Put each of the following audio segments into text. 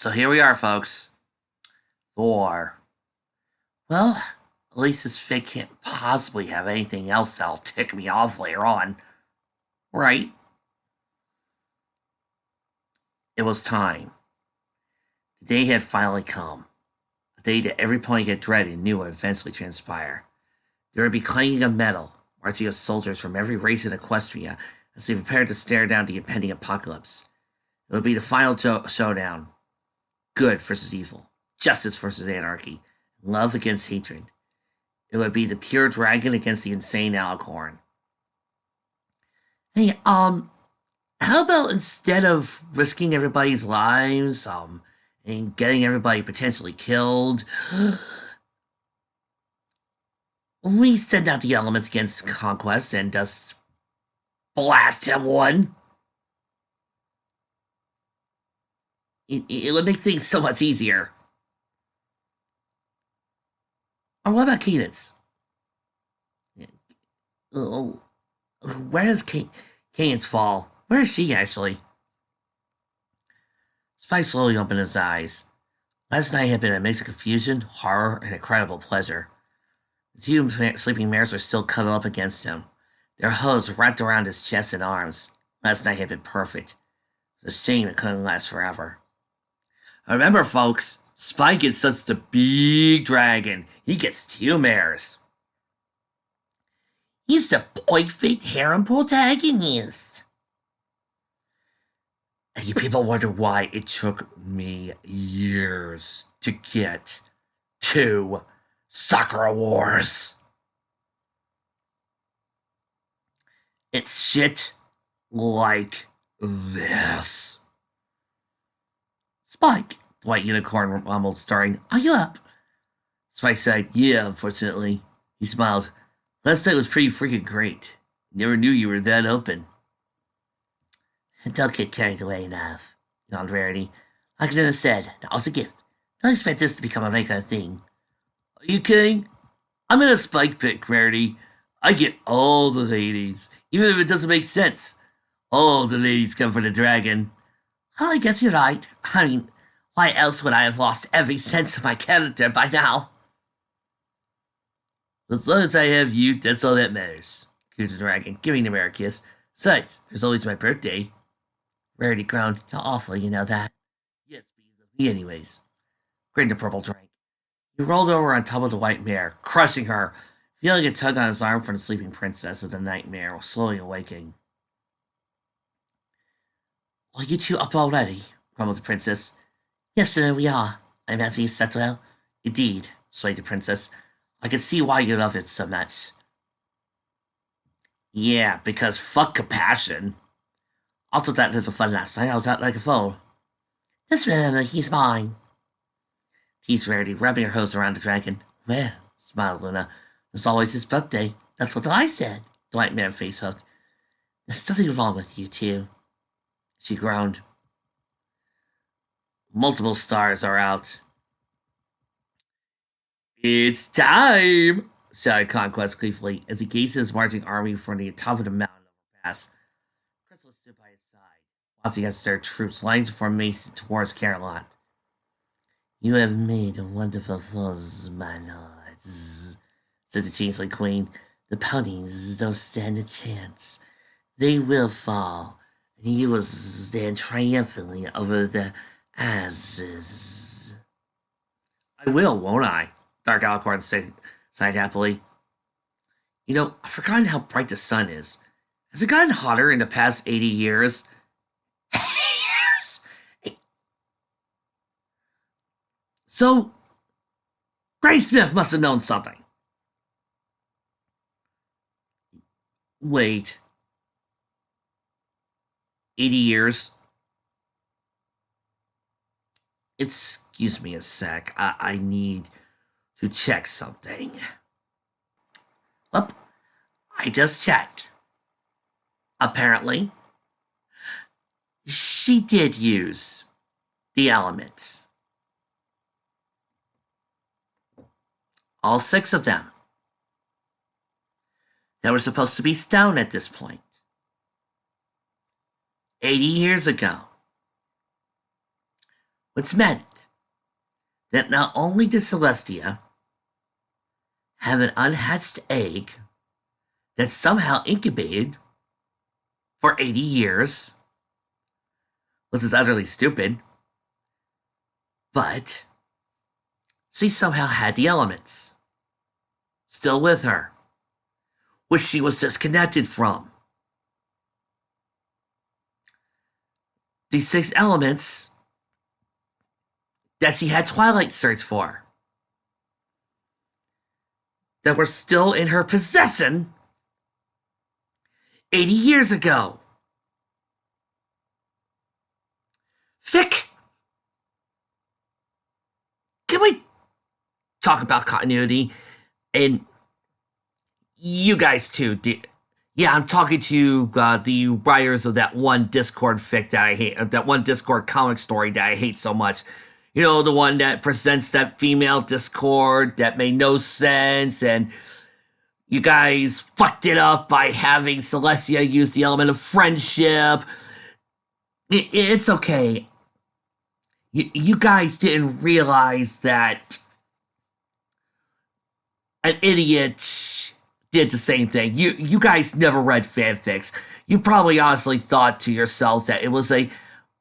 So here we are, folks. Thor. Well, at least this fig can't possibly have anything else that'll tick me off later on. Right? It was time. The day had finally come. A day that every pony had dreaded and knew would eventually transpire. There would be clanging of metal, marching of soldiers from every race in Equestria as they prepared to stare down the impending apocalypse. It would be the final showdown. Good versus evil. Justice versus anarchy. Love against hatred. It would be the pure dragon against the insane alicorn. Hey, how about instead of risking everybody's lives, and getting everybody potentially killed, we send out the elements against conquest and just blast him one? It would make things so much easier. Or what about Cadence? Oh, where does Cadence fall? Where is she, actually? Spike slowly opened his eyes. Last night had been a mix of confusion, horror, and incredible pleasure. The two sleeping mares were still cuddled up against him, their hooves wrapped around his chest and arms. Last night had been perfect. It was a shame it couldn't last forever. Remember, folks, Spike is such a big dragon. He gets two mares. He's the perfect harem protagonist. And you people wonder why it took me years to get to Sakura Wars. It's shit like this. Spike, the white unicorn mumbled, starting. Are you up? Spike said, yeah, unfortunately. He smiled. Last night was pretty freaking great. Never knew you were that open. Don't get carried away enough, yawned Rarity. Like I said, that was a gift. Don't expect this to become a regular thing. Are you kidding? I'm in a Spike pick, Rarity. I get all the ladies, even if it doesn't make sense. All the ladies come for the dragon. Well, I guess you're right. I mean, why else would I have lost every sense of my character by now? As long as I have you, that's all that matters, cooed the dragon, giving the mare a kiss. Besides, there's always my birthday. Rarity groaned. How awful, you know that. Yes, but you love me anyways. Grinned the purple drake. He rolled over on top of the white mare, crushing her, feeling a tug on his arm from the sleeping princess as the nightmare was slowly awaking. Are you two up already? Grumbled the princess. Yes, sir, we are. I'm asking you settle. Indeed, swayed the princess. I can see why you love it so much. Yeah, because fuck compassion. I took that little fun last night. I was out like a fool. Just remember, he's mine. Teased Rarity, rubbing her hose around the dragon. Well, smiled Luna. It's always his birthday. That's what I said. The white mare face hooked. There's something wrong with you two. She groaned. Multiple stars are out. It's time, shouted Conquest gleefully as he gazed at his marching army from the top of the mountain overpass. Crystal stood by his side, watching as their troops lined to formation towards Carolot. You have made a wonderful fuzz, my lords, said the Changeling Queen. The ponies don't stand a chance. They will fall, and you will stand triumphantly over the asses. I will, won't I? Dark Alicorn sighed happily. You know, I've forgotten how bright the sun is. Has it gotten hotter in the past 80 years? 80 years? So, Gray Smith must have known something. Wait. 80 years? Excuse me a sec. I need to check something. Well, I just checked. Apparently, she did use the elements. All 6 of them. They were supposed to be stone at this point. 80 years ago. which meant that not only did Celestia have an unhatched egg that somehow incubated for 80 years, which is utterly stupid, but she somehow had the elements still with her, which she was disconnected from. These 6 elements that she had Twilight search for, that were still in her possession 80 years ago. Vic, can we talk about continuity? And you guys too. Yeah, I'm talking to the writers of that one Discord fic that I hate, that one Discord comic story that I hate so much. You know, the one that presents that female Discord that made no sense, and you guys fucked it up by having Celestia use the element of friendship. It's okay. You guys didn't realize that an idiot did the same thing. You guys never read fanfics. You probably honestly thought to yourselves that it was a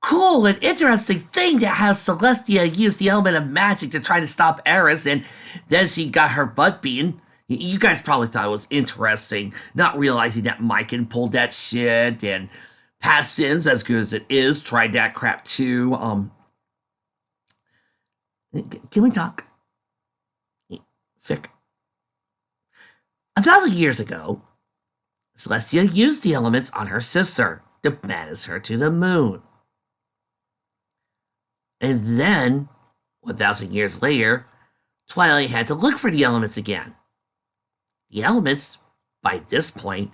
cool and interesting thing to have Celestia use the element of magic to try to stop Eris, and then she got her butt beaten. You guys probably thought it was interesting, not realizing that Myken pulled that shit, and Past Sins, as good as it is, tried that crap too. Can we talk? Fic. 1,000 years ago, Celestia used the elements on her sister to banish her to the moon. And then, 1,000 years later, Twilight had to look for the elements again. The elements, by this point,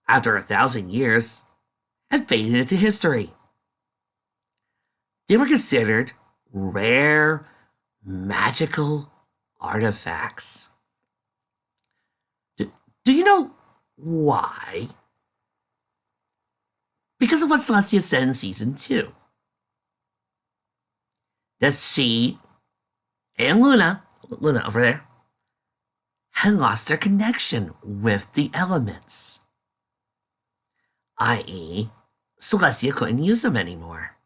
after 1,000 years, had faded into history. They were considered rare, magical artifacts. Do you know why? Because of what Celestia said in Season 2. That she and Luna over there, had lost their connection with the elements. I.e., Celestia couldn't use them anymore.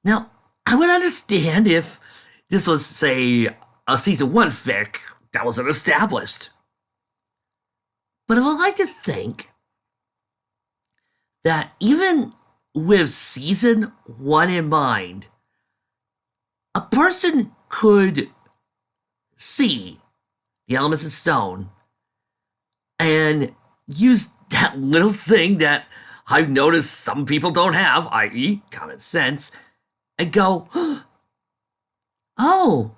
Now, I would understand if this was, say, a Season 1 fic that wasn't established. But I would like to think that even with Season 1 in mind, a person could see the elements of stone and use that little thing that I've noticed some people don't have, i.e., common sense, and go, oh,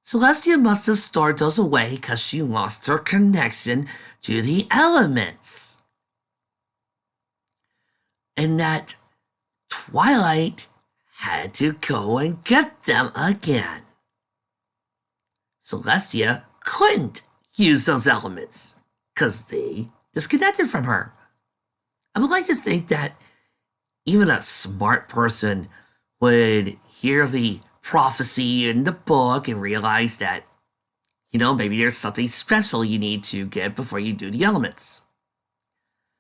Celestia must have stored those away because she lost her connection to the elements. And that Twilight had to go and get them again. Celestia couldn't use those elements because they disconnected from her. I would like to think that even a smart person would hear the prophecy in the book and realize that, maybe there's something special you need to get before you do the elements.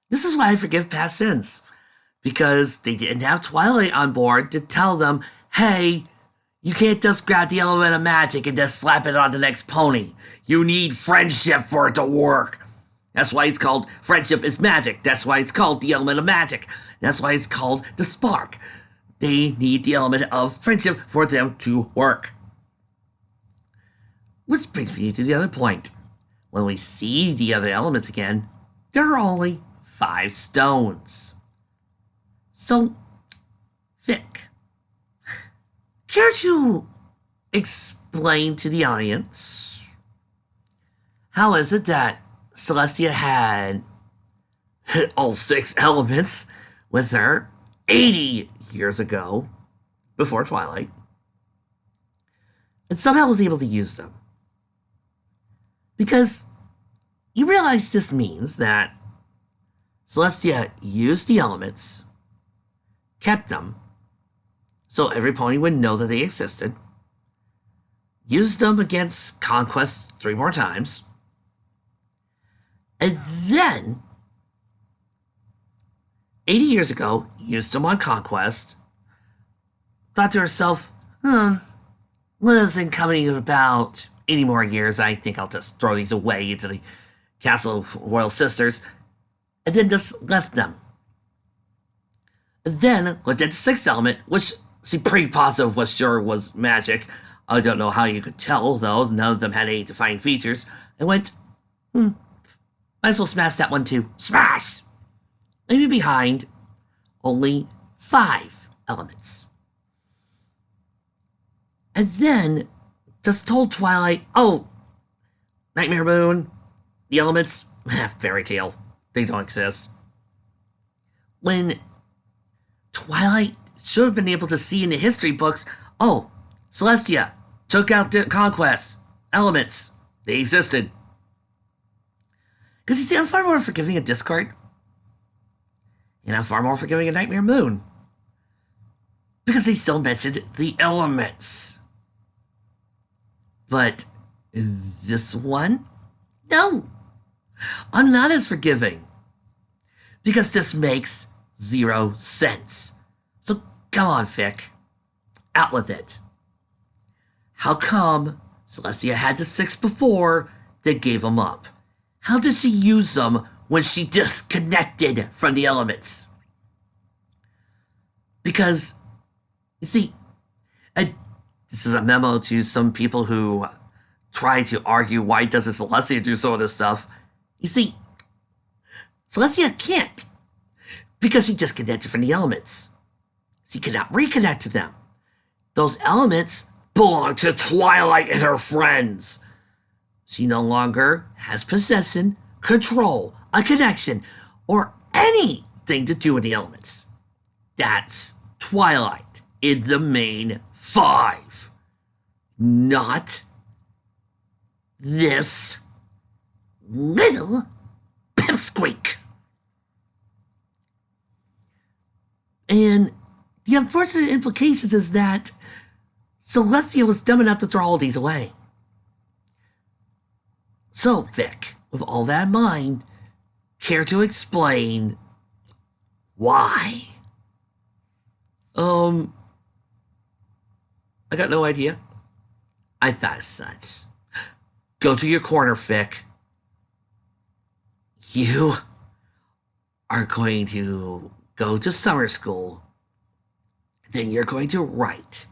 This is why I forgive Past Sins, because they didn't have Twilight on board to tell them, hey, you can't just grab the element of magic and just slap it on the next pony. You need friendship for it to work. That's why it's called Friendship is Magic. That's why it's called the element of magic. That's why it's called the spark. They need the element of friendship for them to work. Which brings me to the other point. When we see the other elements again, there are only 5 stones. So, Vic, care to explain to the audience how is it that Celestia had all 6 elements with her 80 years ago, before Twilight, and somehow was able to use them? Because you realize this means that Celestia used the elements, kept them, so every pony would know that they existed. Used them against Conquest 3 more times. And then, 80 years ago, used them on Conquest. Thought to herself, what isn't coming in about 80 more years? I think I'll just throw these away into the Castle of Royal Sisters. And then just left them. And then looked at the sixth element, which seemed pretty positive was magic. I don't know how you could tell, though. None of them had any defining features. And went, might as well smash that one too. Smash! Leaving behind only 5 elements. And then just told Twilight, oh, Nightmare Moon, the elements, fairy tale. They don't exist. When Twilight should have been able to see in the history books, oh, Celestia took out the Conquest elements. They existed. Because you see, I'm far more forgiving a Discard. And I'm far more forgiving a Nightmare Moon. Because they still mentioned the elements. But this one? No. I'm not as forgiving. Because this makes 0 sense. So come on, Fic. Out with it. How come Celestia had the 6 before that gave them up? How did she use them when she disconnected from the elements? Because, you see, this is a memo to some people who try to argue why doesn't Celestia do some of this stuff. You see, Celestia can't, because she disconnected from the elements. She cannot reconnect to them. Those elements belong to Twilight and her friends. She no longer has possession, control, a connection, or anything to do with the elements. That's Twilight in the main 5. Not this little pipsqueak. And the unfortunate implications is that Celestia was dumb enough to throw all these away. So, Vic, with all that in mind, care to explain why? I got no idea. I thought as such. Go to your corner, Vic. You are going to go to summer school. Then you're going to write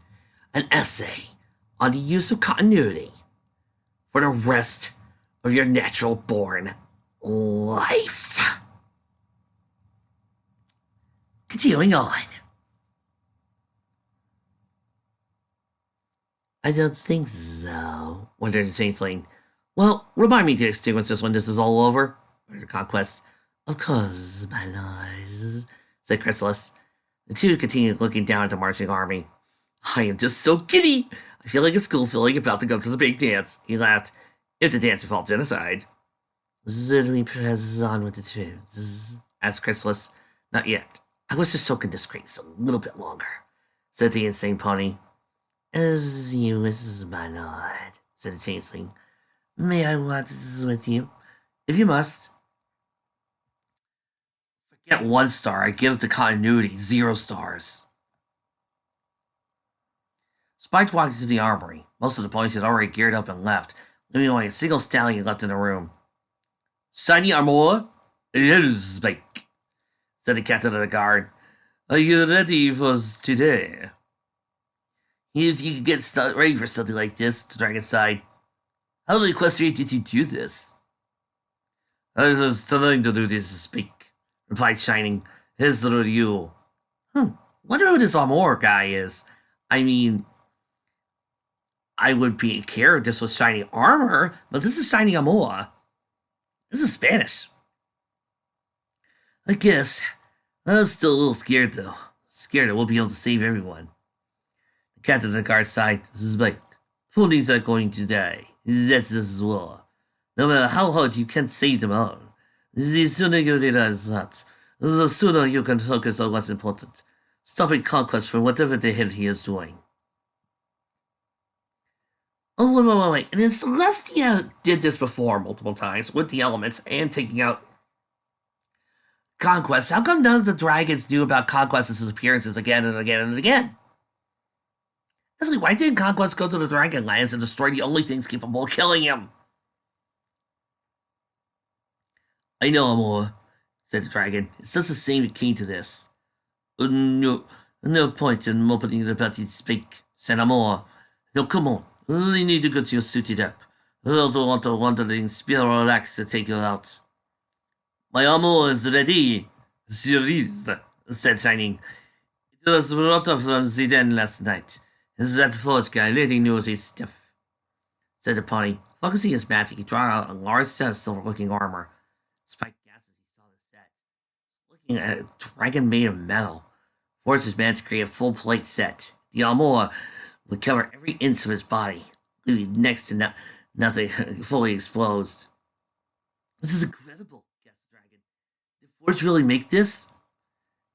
an essay on the use of continuity for the rest of your natural-born life. Continuing on. I don't think so, wondered the changeling. Well, remind me to extinguish this when this is all over. Or Conquest. Of course, my lords, said Chrysalis. The two continued looking down at the marching army. I am just so giddy. I feel like a school filly about to go to the big dance. He laughed. If the dance involved genocide. Should we press on with the tunes? Asked Chrysalis. Not yet. I was just soaking this grace a little bit longer, said the insane pony. As you wish, my lord, said the changeling. May I watch this with you? If you must. Forget 1 star. I give the continuity 0 stars. Spike walked into the armory. Most of the ponies had already geared up and left, leaving only a single stallion left in the room. Shiny armor? Yes, Spike, said the captain of the guard. Are you ready for today? If you could get ready for something like this, the dragon sighed. How equestrian did you do this? I was trying to do this, Spike, replied Shining. His through you. Wonder who this armor guy is. I mean, I would be care if this was shiny armor, but this is shiny armor. This is Spanish. I guess. I'm still a little scared, though. Scared I won't be able to save everyone. The captain of the guard sighed. This is like, ponies are going to die. That's this war. No matter how hard you can save them all. The sooner you realize that, the sooner you can focus on what's important. stopping conquest from whatever the hell he is doing. Oh, wait. And then Celestia did this before multiple times with the elements and taking out Conquest. How come none of the dragons knew about Conquest's appearances again and again and again? Actually, why didn't Conquest go to the Dragonlands and destroy the only things capable of killing him? I know, Amor, said the dragon. It's just the same it came to this. No point in opening the mouth to speak, said Amor. No, come on. You need to get you suited up. I don't want a wandering Spirorax to take you out. My Amor is ready. Sure is, said Shining. It was brought up from the den last night. Is that forge guy letting knows his stuff, said the pony. Focusing his magic, he drew out a large set of silver-looking armor. Spike gases he saw the set. Looking at a dragon made of metal. Forged his man to create a full plate set. The armor would cover every inch of his body, leaving next to nothing fully exposed. This is incredible, gasped the dragon. Did Forge really make this?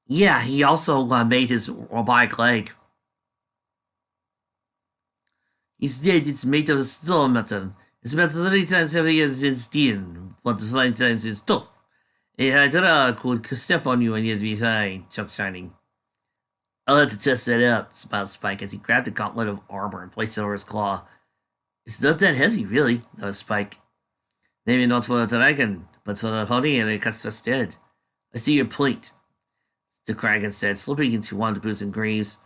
Yeah, he also made his robotic leg. He said it's made of stone metal. It's about 30 times heavier than steel, but 5 times as tough. A Hydra could step on you and you'd be fine, Chuck Shining. I'll have to test that out, smiled Spike as he grabbed a gauntlet of armor and placed it over his claw. It's not that heavy, really, thought Spike. Maybe not for a dragon, but for the pony and it cuts just dead. I see your point, the dragon said, slipping into one of the boots and greaves.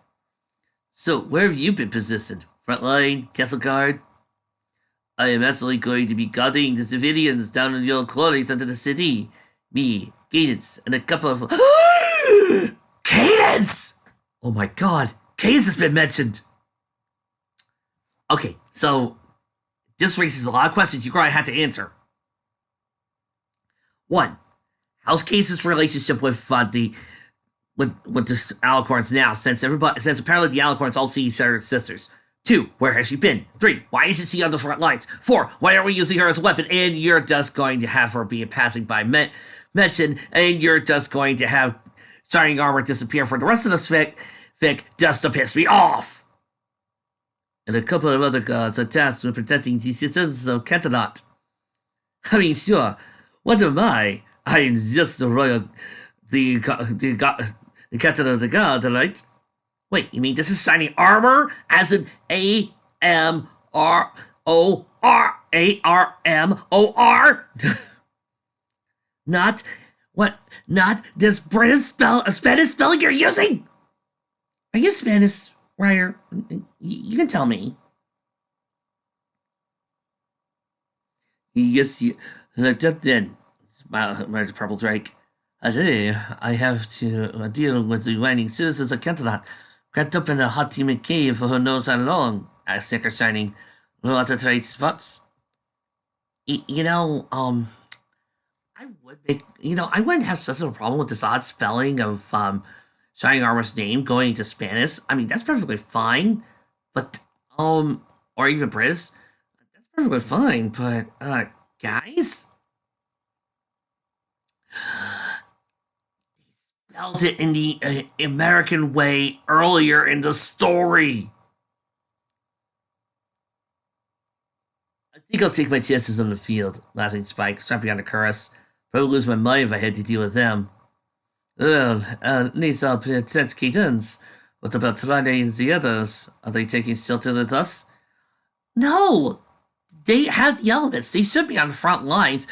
So, where have you been positioned? Front line, castle guard? I am actually going to be guarding the civilians down in your quarters under the city. Me, Cadence, and a couple of... Cadence! Oh my god, Cadence has been mentioned! Okay, so this raises a lot of questions you're going to have to answer. 1. How's Cadence's relationship with the Alicorns now, since apparently the Alicorns all see each other as sisters? 2. Where has she been? 3. Why isn't she on the front lines? 4. Why are we using her as a weapon? And you're just going to have her be a passing by mention, and you're just going to have Shining Armor disappear for the rest of the fic just to piss me off. And a couple of other gods are tasked with protecting the citizens of Cantonat. I mean, sure, what am I? I am just the captain of the guard, right? Wait, you mean this is Shining Armor? As in AMRARMOR? Not this British Spanish spelling you're using? Are you a Spanish writer? You can tell me. Yes, like that then, smiled the Purple Drake. Today, I have to deal with the remaining citizens of Cantonat, wrapped up in a hot team cave for who knows how long, asked Snicker Shining. Want to trade spots? I wouldn't have such a problem with this odd spelling of Shining Armor's name going into Spanish. I mean, that's perfectly fine. But, or even British. That's perfectly fine, but, guys? They spelled it in the American way earlier in the story. I think I'll take my chances on the field, laughing Spike, strapping on the Curus. Probably lose my mind if I had to deal with them. Well, at least I'll protect Cadence. What about Trane and the others? Are they taking shelter with us? No! They have the elements. They should be on the front lines,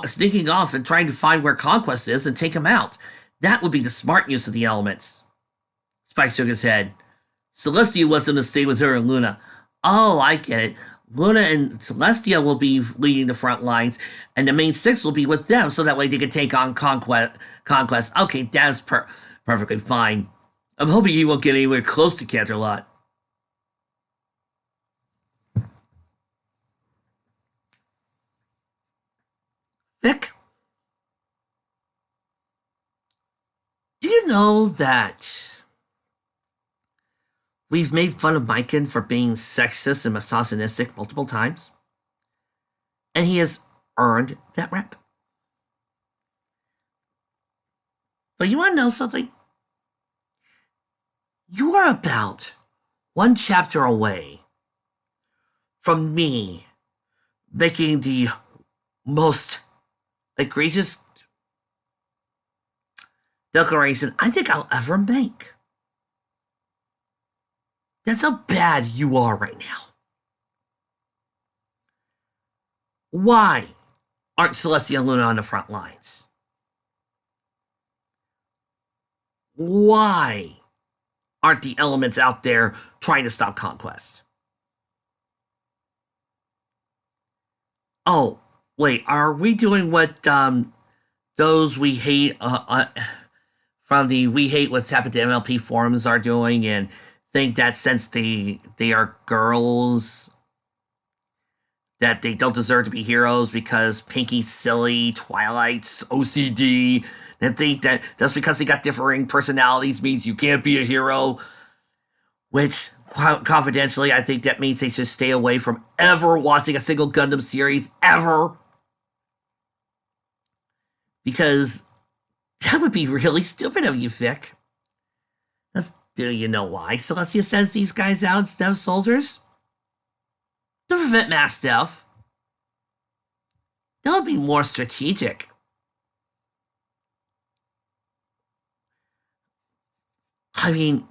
sneaking off and trying to find where Conquest is and take him out. That would be the smart use of the elements. Spike shook his head. Celestia wants them to stay with her and Luna. Oh, I get it. Luna and Celestia will be leading the front lines, and the main 6 will be with them, so that way they can take on Conquest. Okay, that's perfectly fine. I'm hoping he won't get anywhere close to Canterlot. Vic? Do you know that we've made fun of Myken for being sexist and misogynistic multiple times? And he has earned that rep. But you want to know something? You are about one chapter away from me making the most egregious declaration I think I'll ever make. That's how bad you are right now. Why aren't Celestia and Luna on the front lines? Why aren't the elements out there trying to stop conquest? Oh, wait, are we doing what those we hate from the we hate what's happened to MLP forums are doing and think that since they are girls that they don't deserve to be heroes because Pinky's silly, Twilight's OCD, and think that just because they got differing personalities means you can't be a hero. Which, confidentially, I think that means they should stay away from ever watching a single Gundam series, ever. Because that would be really stupid of you, Vic. Do you know why Celestia sends these guys out instead of soldiers? To prevent mass death. That would be more strategic. I mean,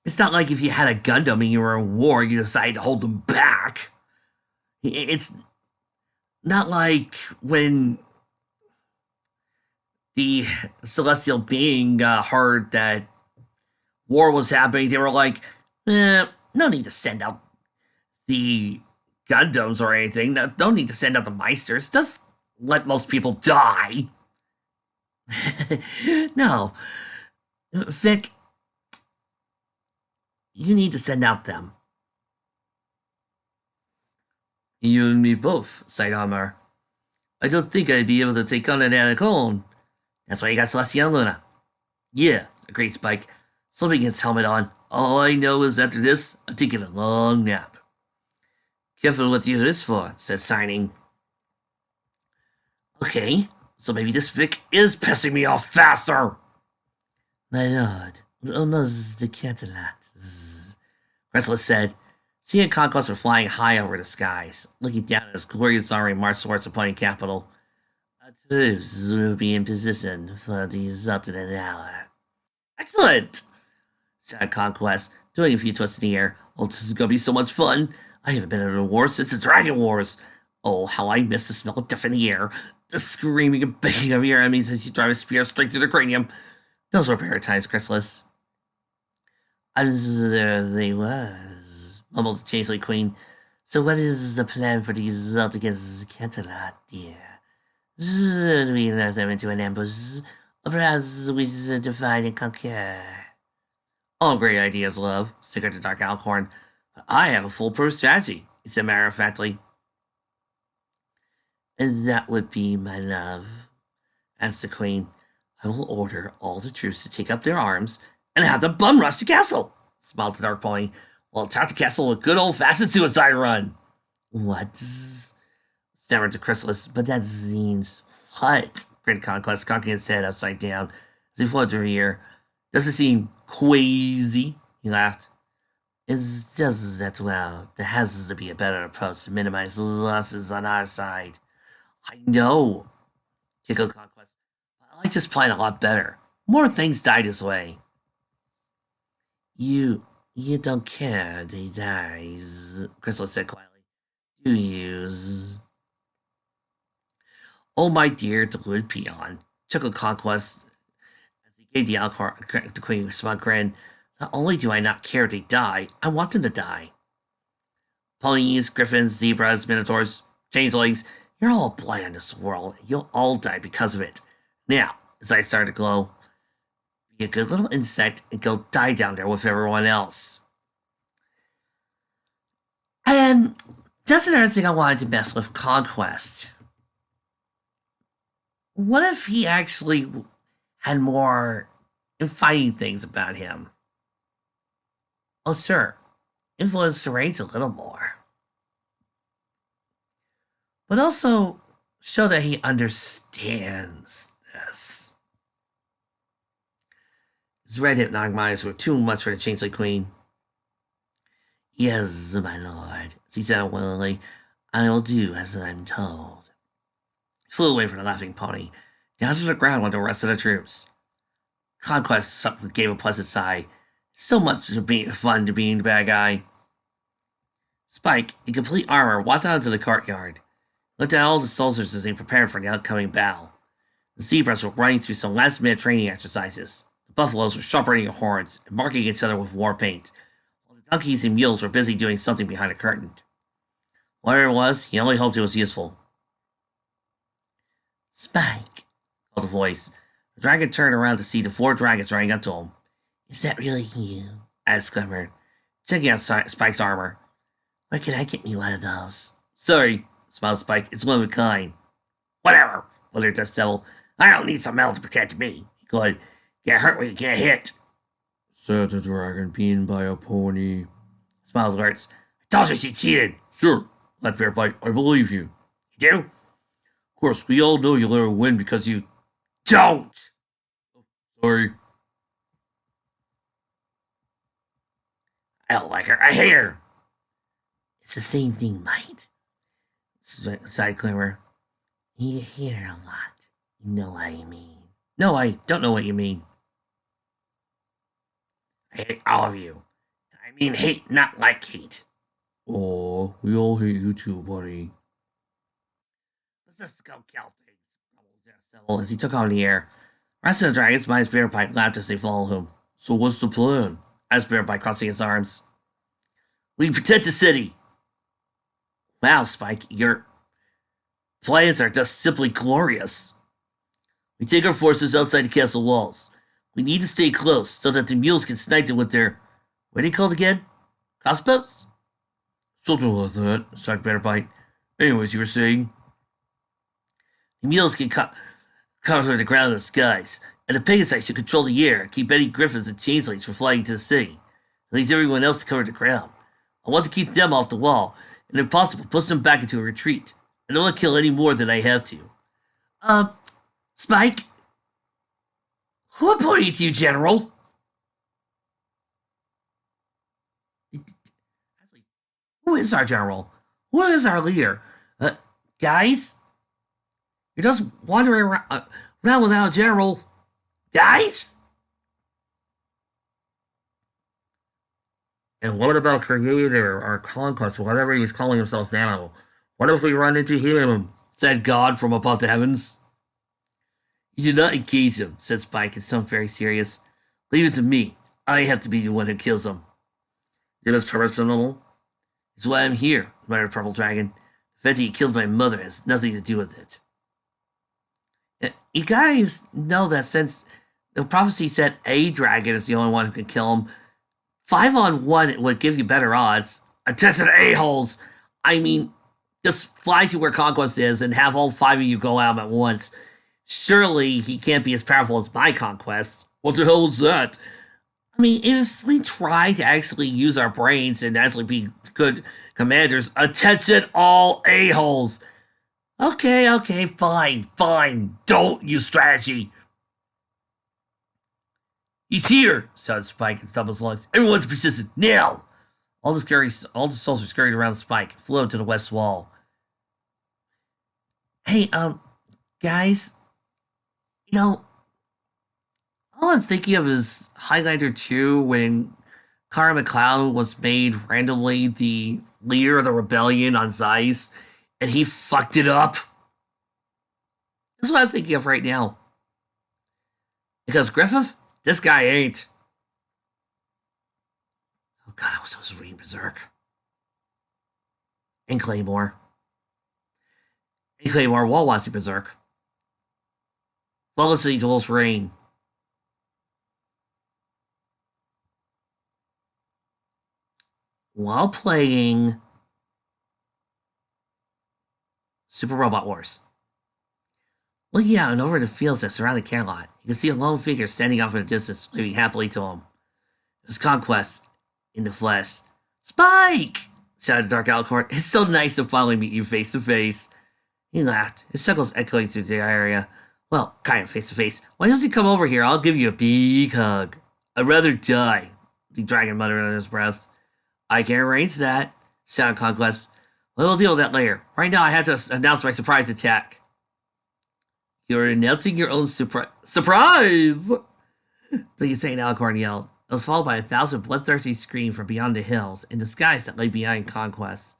it's not like if you had a Gundam and you were in war, you decided to hold them back. It's not like when the celestial being heard that war was happening, they were like, no need to send out the Gundams or anything. No need to send out the Meisters. Just let most people die. No. Vic, you need to send out them. You and me both, sighed Hammer. I don't think I'd be able to take on an Anacone. That's why you got Celestia and Luna. Yeah, agreed Spike, slipping his helmet on. All I know is after this, I'm taking a long nap. Careful what you do this for, said Signing. Okay, so maybe this Vic is pissing me off faster. My lord, almost the Catalat. Cressler said. She and Conquest were flying high over the skies, looking down at his glorious army march towards the opponent capital. Our troops will be in position for the result in an hour. Excellent! Said Conquest, doing a few twists in the air. Oh, this is gonna be so much fun! I haven't been in a war since the Dragon Wars. Oh, how I miss the smell of death in the air, the screaming and begging of your enemies as you drive a spear straight through the cranium. Those were better times, Chrysalis. I'm sure they was, mumbled the Changeling Queen. So what is the plan for the assault against Canterlot, dear? Should we let them into an ambush? Or perhaps we should divide and conquer? All great ideas, love, snickered the Dark Alcorn. But I have a foolproof strategy, he said matter-of-factly. And that would be, my love, asked the Queen. I will order all the troops to take up their arms and have them bum rush the castle, smiled the Dark Pony. We'll attack the castle with a good old-fashioned suicide run. What? Stammered the Chrysalis, but that seems... What? Grinned Conquest, cocking his head upside down as he floated to her ear. Does it seem crazy? He laughed. It's just that, well, there has to be a better approach to minimize losses on our side. I know, giggled Conquest. I like this plan a lot better. More things die this way. You don't care that he dies, Crystal said quietly. Do you? Oh, my dear deluded peon, chuckled Conquest as he gave the Queen a smug grin. Not only do I not care if they die, I want them to die. Ponies, griffins, zebras, minotaurs, changelings, you're all blind in this world. You'll all die because of it. Now, as I started to glow, be a good little insect and go die down there with everyone else. And just another thing I wanted to mess with Conquest. What if he actually had more fighting things about him? Oh, sure, influence the range a little more. But also show that he understands this. His red hypnotic eyes were too much for the Changeling Queen. Yes, my lord, she said unwillingly. I will do as I'm told. He flew away from the laughing pony, down to the ground with the rest of the troops. Conquest gave a pleasant sigh. So much fun to being the bad guy. Spike, in complete armor, walked out into the courtyard. Looked at all the soldiers as they prepared for the upcoming battle. The zebras were running through some last-minute training exercises. The buffaloes were sharpening their horns and marking each other with war paint, while the donkeys and mules were busy doing something behind a curtain. Whatever it was, he only hoped it was useful. Spike, called the voice. The dragon turned around to see the 4 dragons running up to him. Is that really you? asked Glimmer, checking out Spike's armor. Where can I get me one of those? Sorry, smiled Spike. It's one of a kind. Whatever, muttered Dust Devil. I don't need some metal to protect me. He could get hurt when you get hit. Said the dragon pinned by a pony. Smiled Lurtz. I told you she cheated. Sure, let Bear Bite. I believe you. You do? Of course, we all know you let her win because you don't. Sorry. I don't like her. I hate her. It's the same thing, mate. Sighed Glimmer. You hear it a lot. You know what I mean. No, I don't know what you mean. I hate all of you. I mean hate, not like hate. Oh, we all hate you too, buddy. Let's just go kill things, as he took on the air. The rest of the dragons minus Bearpike laughed as they followed him. So what's the plan? Asked Bearpike, crossing his arms. We protect the city. Wow, Spike, your plans are just simply glorious. We take our forces outside the castle walls. We need to stay close so that the mules can snipe them with their, what are they called again? Crossbows? Something like that, sighed Bearpike. Anyways, you were saying? The mules can cover the ground in the skies, and the Pegasus should control the air, keep any griffins and changelings from flying into the city. It leaves everyone else to cover the ground. I want to keep them off the wall, and if possible, push them back into a retreat. I don't want to kill any more than I have to. Spike? Who appointed you, General? Who is our general? Who is our leader? Guys? You're just wandering around without a general. Guys? And what about Creator or Conquest, whatever he's calling himself now? What if we run into him? Said God from above the heavens. You do not engage him, said Spike, and sounded very serious. Leave it to me. I have to be the one who kills him. You're this personal? It's why I'm here, muttered Purple Dragon. The fact that you killed my mother has nothing to do with it. You guys know that since the prophecy said a dragon is the only one who can kill him, 5-on-1 would give you better odds. Attention a-holes! I mean, just fly to where Conquest is and have all 5 of you go out at once. Surely he can't be as powerful as my Conquest. What the hell is that? I mean, if we try to actually use our brains and actually be good commanders, attention all a-holes! Okay, fine. Don't use strategy. He's here, shouted Spike and stomped his lungs. Everyone's persistent, now! All the soldiers scurried around Spike and flew up to the west wall. Hey, guys, all I'm thinking of is Highlander 2 when Cara McLeod was made randomly the leader of the rebellion on Zeiss, and he fucked it up. That's what I'm thinking of right now. Because Griffith, this guy ain't. Oh god, I was reading Berserk. And Claymore. While watching Berserk. While listening to Wolf's Rain. While playing Super Robot Wars. Looking out and over the fields that surround the Camelot, you can see a lone figure standing off in the distance, waving happily to him. It was Conquest in the flesh. Spike! Shouted Dark Alcorn. It's so nice to finally meet you face to face. He laughed, his chuckles echoing through the area. Well, kind of face to face. Why don't you come over here? I'll give you a big hug. I'd rather die, the dragon muttered under his breath. I can't arrange that, said Conquest. We'll deal with that later. Right now, I have to announce my surprise attack. You're announcing your own surprise! The insane Alicorn yelled. It was followed by 1,000 bloodthirsty screams from beyond the hills and the skies that lay behind Conquest.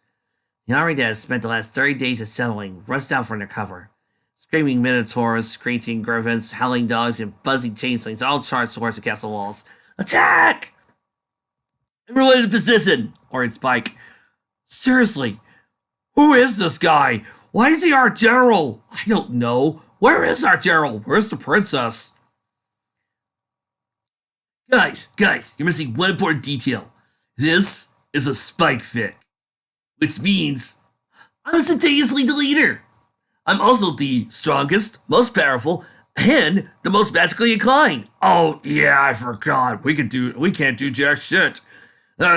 The army that had spent the last 30 days of settling rushed out from their cover. Screaming minotaurs, screeching griffins, howling dogs, and buzzing changelings all charged towards the castle walls. Attack! Everyone in position! Ordered Spike. Seriously, who is this guy? Why is he our general? I don't know. Where is our general? Where's the princess? Guys, you're missing one important detail. This is a Spike fic, which means I'm instantaneously the leader. I'm also the strongest, most powerful, and the most magically inclined. Oh yeah, I forgot. We can't do jack shit.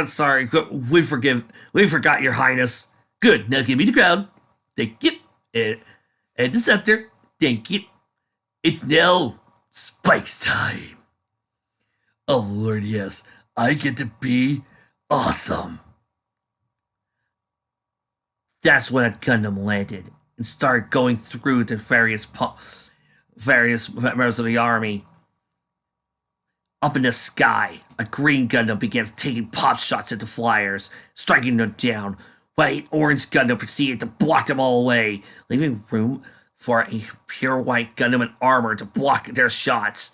Sorry, we forgot your highness. Good, now give me the crown. Thank you. And the scepter. Thank you. It's now Spike's time. Oh Lord, yes. I get to be awesome. That's when a Gundam landed and started going through the various members of the army. Up in the sky, a green Gundam began taking pop shots at the flyers, striking them down. White orange Gundam proceeded to block them all away, leaving room for a pure white Gundam in armor to block their shots.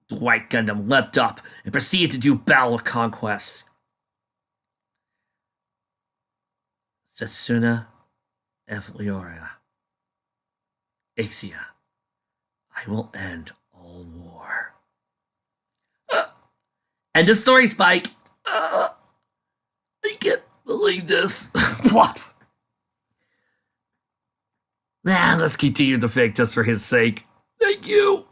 The white Gundam leapt up and proceeded to do battle with Conquest. Setsuna Evlioria. Ixia. I will end all war. End of story, Spike. I can't believe this. Plop. Nah, let's continue the fic just for his sake. Thank you.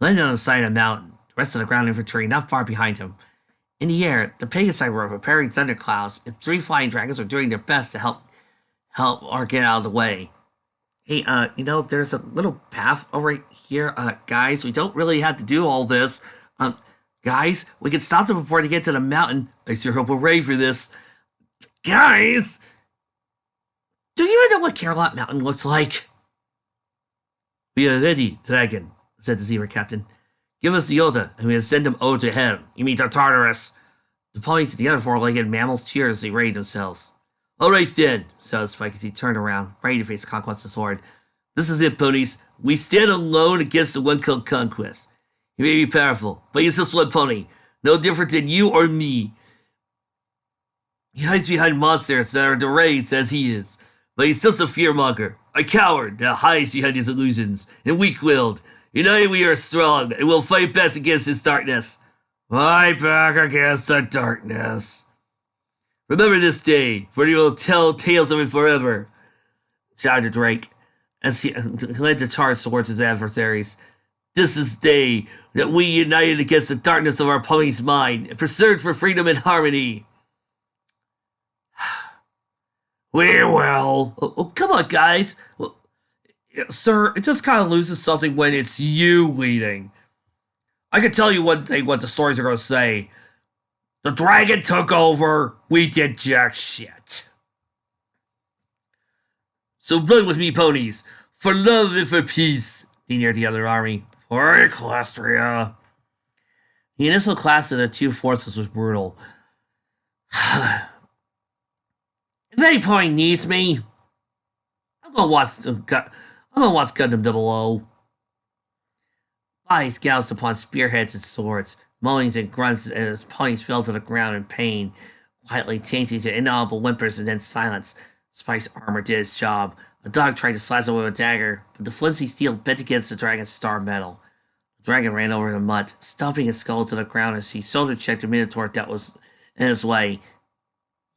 Landed on the side of a mountain, the rest of the ground infantry not far behind him. In the air, the Pegasus were preparing thunderclouds, and 3 flying dragons were doing their best to help or get out of the way. Hey, there's a little path over here, guys. We don't really have to do all this. Guys, we can stop them before they get to the mountain. I sure hope we're ready for this. Guys! Do you even know what Carolot Mountain looks like? We are ready, Dragon, said the Zebra Captain. Give us the Yoda, and we'll send them over to him. You mean to Tartarus. The ponies and the other 4-legged mammals cheered as they readied themselves. All right then, said Spike as he turned around, ready to face Conquest's sword. This is it, ponies. We stand alone against the one called Conquest. He may be powerful, but he's just one pony, no different than you or me. He hides behind monsters that are deranged as he is, but he's just a fearmonger, a coward that hides behind his illusions, and weak-willed. United we are strong, and we'll fight best against this darkness. Fight back against the darkness. Remember this day, for you will tell tales of it forever, shouted Drake, as he led the charge towards his adversaries. This is the day that we united against the darkness of our pony's mind and pursued for freedom and harmony. We will. Oh, come on, guys. Well, sir, it just kind of loses something when it's you leading. I can tell you one thing what the stories are going to say. The dragon took over. We did jack shit. So run with me, ponies. For love and for peace. Near the other army. For Equestria. The initial clash of the two forces was brutal. If any pony needs me, I'm gonna watch Gundam 00. Bodies gouged upon spearheads and swords. Moanings and grunts as ponies fell to the ground in pain, quietly changing to inaudible whimpers and then silence. Spike's armor did its job. A dog tried to slice away with a dagger, but the flimsy steel bent against the dragon's star metal. The dragon ran over the mud, stomping his skull to the ground as he shoulder-checked the minotaur that was in his way.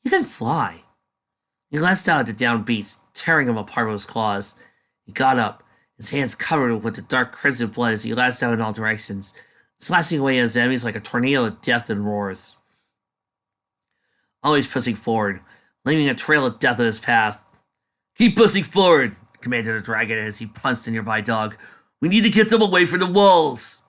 You can fly. He lashed out at the downed beast, tearing him apart with his claws. He got up, his hands covered with the dark crimson blood as he lashed out in all directions, slashing away at his enemies like a tornado of death and roars. Always pushing forward, leaving a trail of death in his path. Keep pushing forward, commanded the dragon as he punched a nearby dog. We need to get them away from the walls.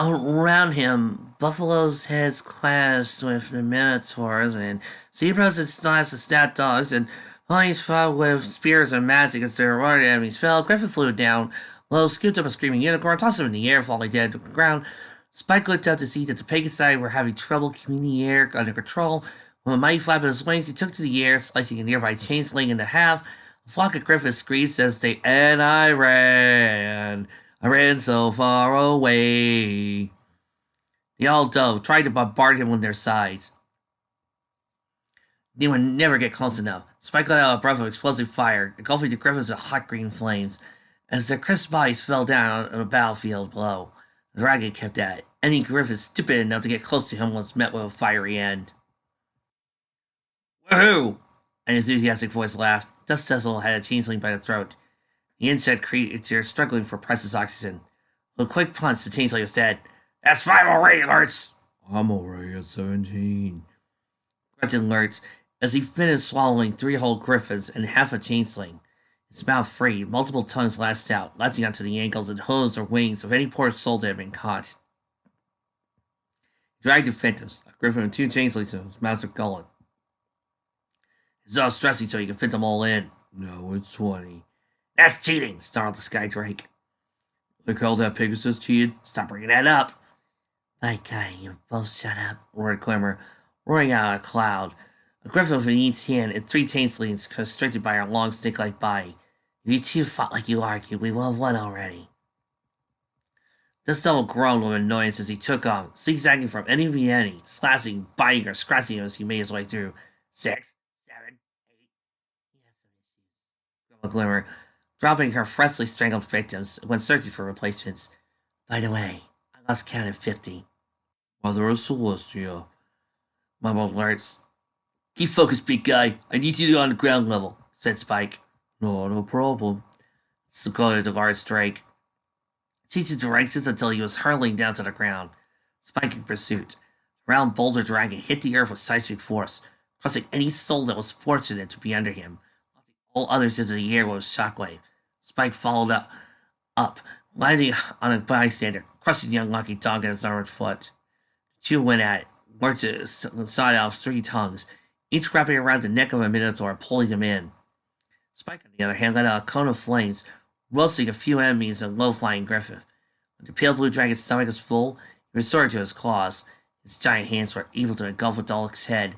Around him, buffaloes' heads clashed with the minotaurs, and zebras and snipes and snap dogs, and ponies fought with spears and magic as their warrior enemies fell. Griffin flew down, low, scooped up a screaming unicorn, tossed him in the air, falling dead to the ground. Spike looked out to see that the Pegasi were having trouble keeping the air under control. With a mighty flap of his wings, he took to the air, slicing a nearby changeling into half. A flock of griffins screeched as they, and I ran. I ran so far away. They all dove, tried to bombard him with their sides. They would never get close enough. Spike let out a breath of explosive fire, engulfing the griffins in hot green flames. As their crisp bodies fell down on the battlefield below, the dragon kept at it. Any griffin stupid enough to get close to him was met with a fiery end. Woohoo! An enthusiastic voice laughed. Dust Tussle had a changeling by the throat. The insect creature struggling for precious oxygen. With a quick punch, the changeling was dead. That's 5 already, Lurtz! I'm already at 17. Grunted Lurtz as he finished swallowing 3 whole griffins and half a changeling. His mouth free, multiple tongues lashed out, latching onto the ankles and hooves or wings of any poor soul that had been caught. He dragged the phantoms, a griffin and 2 changelings in his master gullet. It's all stressy so you can fit them all in. No, it's 20. That's cheating, snarled the Sky Drake. Like how that Pegasus cheated? Stop bringing that up. My God, you both shut up, roared Glimmer, roaring out of a cloud. A griffin in each hand and 3 changelings constricted by her long snake-like body. If you two fought like you argued, we will have won already. Dust Devil groaned with annoyance as he took off, zigzagging from enemy to enemy, slashing, biting, or scratching him as he made his way through. 6, 7, 8. He has some issues, grumbled Glimmer, dropping her freshly strangled victims when searching for replacements. By the way, I lost count at 50. Mother of Celestia, mumbled Lurtz. Keep focused, big guy. I need you to go on the ground level, said Spike. No problem, scolded the Lurtz Drake. Teaching directions until he was hurtling down to the ground. Spike in pursuit. The round boulder dragon hit the earth with seismic force, crushing any soul that was fortunate to be under him, launching all others into the air with a shockwave. Spike followed up, landing on a bystander, crushing the unlucky dog in his armored foot. The two went at it, worked to side out 3 tongues, each wrapping around the neck of a minotaur, pulling them in. Spike, on the other hand, let out a cone of flames, roasting a few enemies and low-flying griffin. When the pale blue dragon's stomach was full, he resorted to his claws. His giant hands were able to engulf Adolph's head,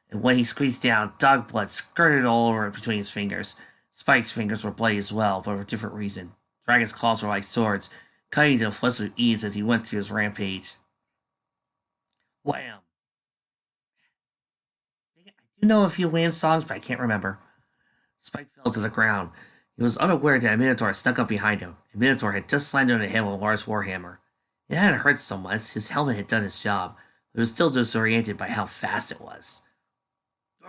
and when he squeezed down, dog blood skirted all over between his fingers. Spike's fingers were bloody as well, but for a different reason. Dragon's claws were like swords, cutting into the flesh with ease as he went through his rampage. Wham! I do know a few Wham songs, but I can't remember. Spike fell to the ground. He was unaware that a Minotaur snuck up behind him. A Minotaur had just slammed him in the head with a large warhammer. It hadn't hurt so much, his helmet had done its job, but he was still disoriented by how fast it was.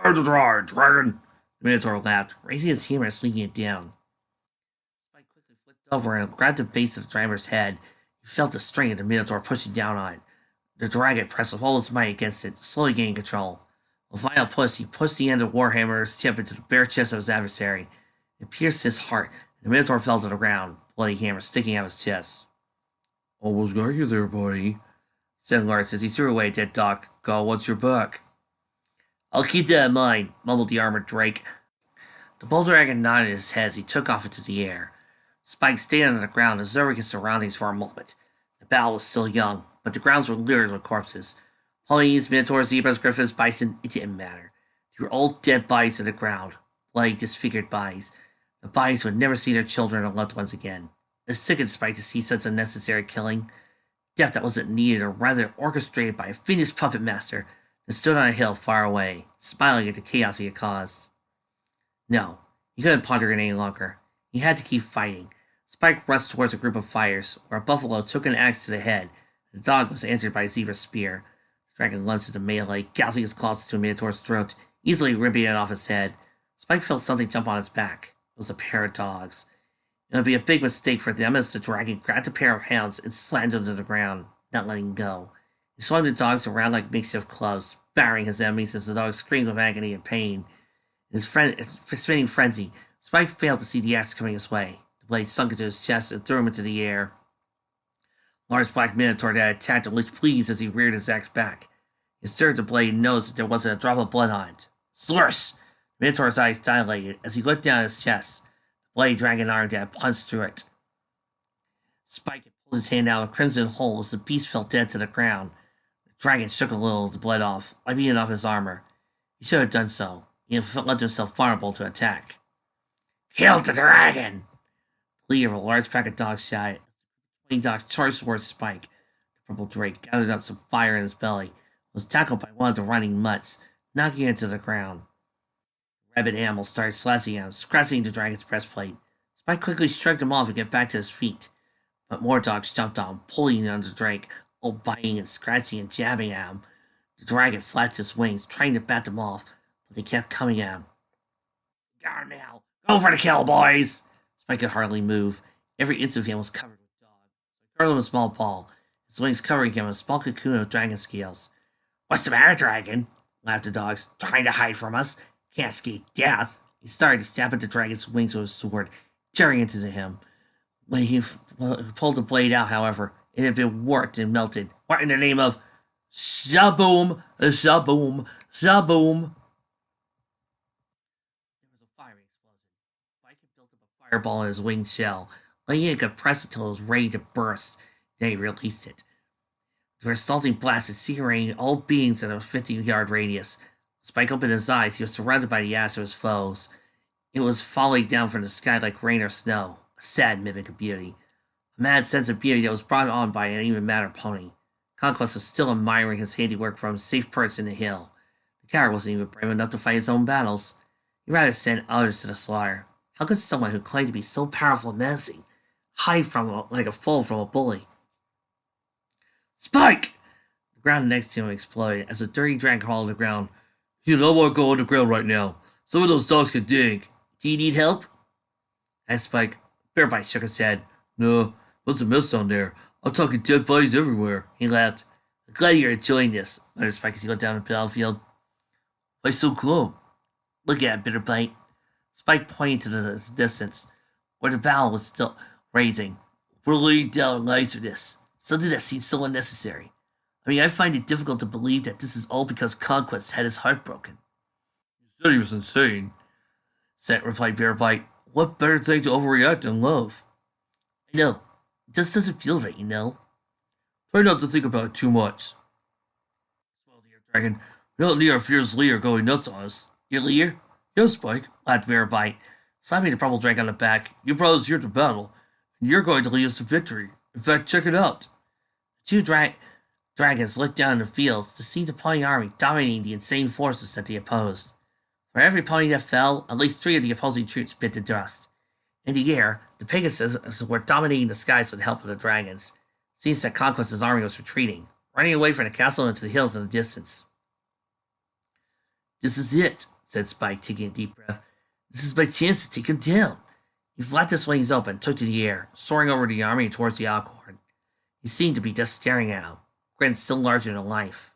Time to try, dragon! The Minotaur laughed, raising his hammer and swinging it down. Spike quickly flipped over and grabbed the base of the driver's head. He felt the strain of the Minotaur pushing down on it. The dragon pressed with all his might against it, slowly gaining control. With a final push, he pushed the end of Warhammer's tip into the bare chest of his adversary. It pierced his heart, and the Minotaur fell to the ground, bloody hammer sticking out of his chest. Almost got you there, buddy, said Lars as he threw away a dead dog. Go, what's your back? I'll keep that in mind, mumbled the armored Drake. The bull dragon nodded his head as he took off into the air. Spike stayed on the ground, observing his surroundings for a moment. The battle was still young, but the grounds were littered with corpses. Ponies, minotaurs, zebras, griffins, bison, it didn't matter. They were all dead bodies on the ground, bloody, disfigured bodies. The bodies would never see their children or loved ones again. It sickened Spike to see such unnecessary killing. Death that wasn't needed or rather orchestrated by a fiendish puppet master that stood on a hill far away, smiling at the chaos he had caused. No, he couldn't ponder it any longer. He had to keep fighting. Spike rushed towards a group of fires, where a buffalo took an axe to the head. The dog was answered by a zebra's spear. The dragon lunged into melee, gouging his claws into a minotaur's throat, easily ripping it off his head. Spike felt something jump on his back. It was a pair of dogs. It would be a big mistake for them as the dragon grabbed a pair of hounds and slammed them to the ground, not letting go. He swung the dogs around like makeshift clubs, battering his enemies as the dogs screamed with agony and pain. In his spinning frenzy, Spike failed to see the axe coming his way. The blade sunk into his chest and threw him into the air. Large black minotaur that attacked him looked pleased as he reared his axe back. He stared at the blade and noticed that there wasn't a drop of blood on it. Slurse! The minotaur's eyes dilated as he looked down at his chest. The blade dragon arm that had punched through it. Spike had pulled his hand out of a crimson hole as the beast fell dead to the ground. The dragon shook a little of the blood off, wiping it off his armor. He should have done so. He had left himself vulnerable to attack. Kill the dragon! The leader of a large pack of dogs shouted. The dog charged towards Spike. The purple drake gathered up some fire in his belly, was tackled by one of the running mutts, knocking it to the ground. The rabid animal started slashing at him, scratching the dragon's breastplate. Spike quickly shrugged him off and got back to his feet. But more dogs jumped on him, pulling on the drake, all biting and scratching and jabbing at him. The dragon flapped his wings, trying to bat them off, but they kept coming at him. Got him now! Go for the kill, boys! Spike could hardly move. Every inch of him was covered with dog. So he curled him a small ball, his wings covering him in a small cocoon of dragon scales. What's the matter, dragon? Laughed the dogs. Trying to hide from us? Can't escape death. He started to stab at the dragon's wings with his sword, tearing into him. When he pulled the blade out, however, it had been warped and melted. What in the name of... Shaboom! Shaboom! Shaboom! There was a fiery explosion. Spike had built up a fireball in his winged shell, letting it compress until it was ready to burst. Then he released it. The resulting blast incinerated all beings in a 50-yard radius. Spike opened his eyes. He was surrounded by the ash of his foes. It was falling down from the sky like rain or snow, a sad mimic of beauty. A mad sense of beauty that was brought on by an even madder pony. Conquest was still admiring his handiwork from his safe perch in the hill. The coward wasn't even brave enough to fight his own battles. He'd rather send others to the slaughter. How could someone who claimed to be so powerful and menacing hide like a foal from a bully? Spike! The ground next to him exploded as a dirty dragon crawled to the ground. You don't want to go underground right now. Some of those dogs can dig. Do you need help? Asked Spike. Bearbite shook his head. No, what's a mess down there? I'm talking dead bodies everywhere. He laughed. I'm glad you're enjoying this, muttered Spike as he went down the battlefield. Why so glum? Look at it, Bitterbite. Spike pointed to the distance, where the battle was still raging. We're laying down lives for this. Something that seems so unnecessary. I mean, I find it difficult to believe that this is all because Conquest had his heart broken. You said he was insane, replied Bearbite. What better thing to overreact than love? I know. It just doesn't feel right, you know. Try not to think about it too much. Well, dear dragon, we don't need our fierce leader going nuts on us. Your leader? Yes, Spike, laughed Bearbite, slapping the purple dragon on the back. You brought us here to battle, and you're going to lead us to victory. In fact, check it out. The two dragons looked down in the fields to see the pony army dominating the insane forces that they opposed. For every pony that fell, at least 3 of the opposing troops bit to dust. In the air, the Pegasus were dominating the skies with the help of the dragons. It seems that Conquest's army was retreating, running away from the castle into the hills in the distance. This is it, said Spike, taking a deep breath. This is my chance to take him down. He flapped his wings open, took to the air, soaring over the army and towards the Alcorn. He seemed to be just staring at him, grin still larger than life.